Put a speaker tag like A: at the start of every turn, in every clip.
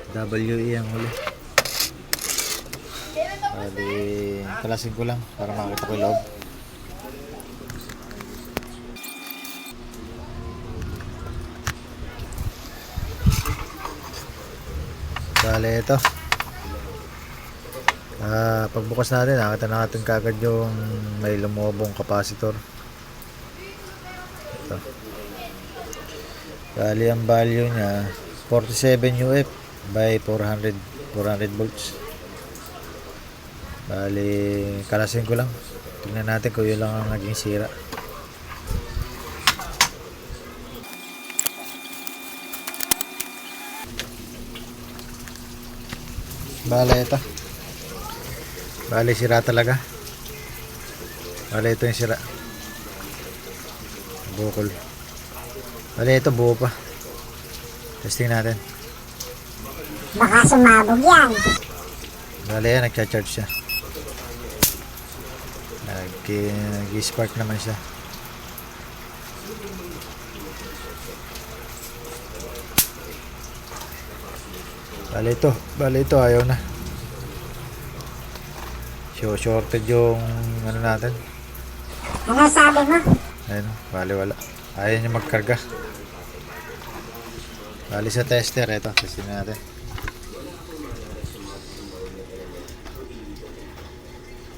A: WE ang huli. Bali, kalasin ko lang para makita ko yung loob. Bali, ito. Pagbukas natin, nakita natin kagad yung may lumubong capacitor. Ito. Bali, ang value niya 47 UF by 400 volts. Bali, kalasin ko lang. Tingnan natin kung yun lang ang naging sira. Bali, ito. Bali, sira talaga. Bali, ito yung sira. Bukol. Bali, ito buo pa. Testing natin.
B: Baka sumabog yan.
A: Bali, yan, nagcha-charge siya. Nag-spark naman siya. Bali, ito ayaw na. Shorted yung ano natin.
B: Ano sabi mo?
A: Ayun, bali wala. Ayaw niya magkarga. Bali sa tester, ito, testin natin.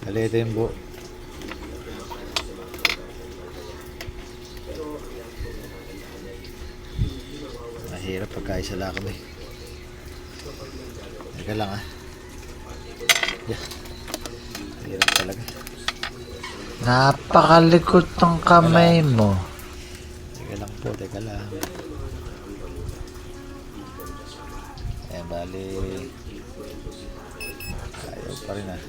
A: Bali, ito yung buo. Mahirap pagka isa lakad eh. Teka lang ah. Yeah. Mahirap talaga. Napakalikot ng kamay mo. Teka lang po, teka lang. Ayan, bali. Ayaw pa rin ah.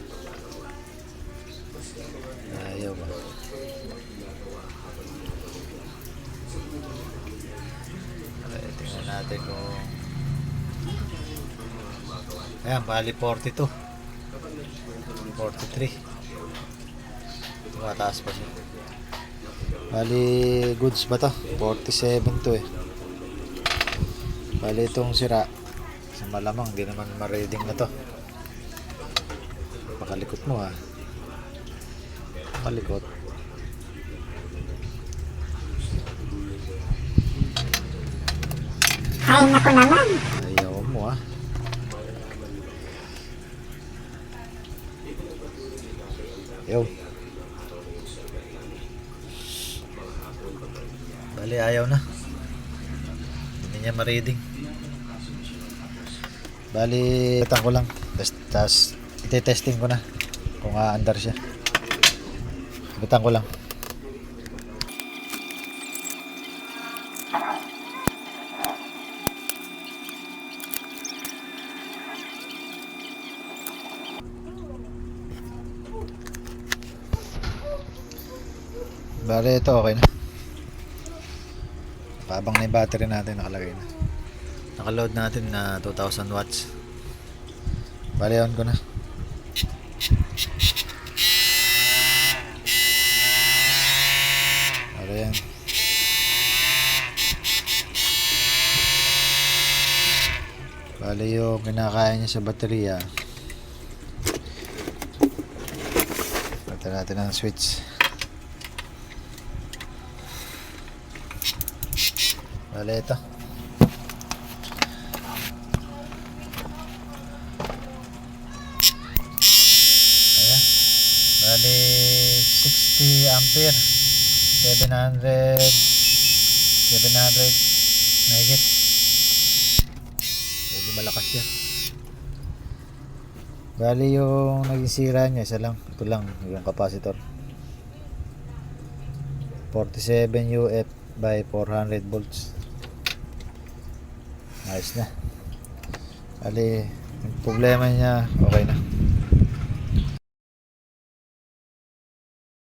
A: Ayaw ba? Okay, tingnan natin kung... Ayan, bali 42. 43. Mataas pa siya. Bali, goods ba to? 47 to eh. Bali itong sira. Sa malamang, hindi naman ma-reading na to. Pakalikot mo ha. Pakalikot.
B: Ay, naku naman.
A: Ayaw mo ha. Ayaw. Bali, ayaw na. Hindi niya ma-reading. Bali, itan ko lang. Tapos, iti-testing ko na kung aandar siya. Itan ko lang. Bali, ito okay na. Habang na yung battery natin nakalagay na. Nakaload natin na 2000 watts. Bali, on ko na. Bali yan. Bali yung kinakaya niya sa baterya. Pagka natin ang switch. Bali, ito. Ayan. Bali, 60 ampere. 700 mahigit. Medyo malakas siya. Bali, yung naging sira niya, isa lang. Ito lang, yung capacitor. 47 UF by 400 volts. Ayos na. Bali, yung problema niya okay na.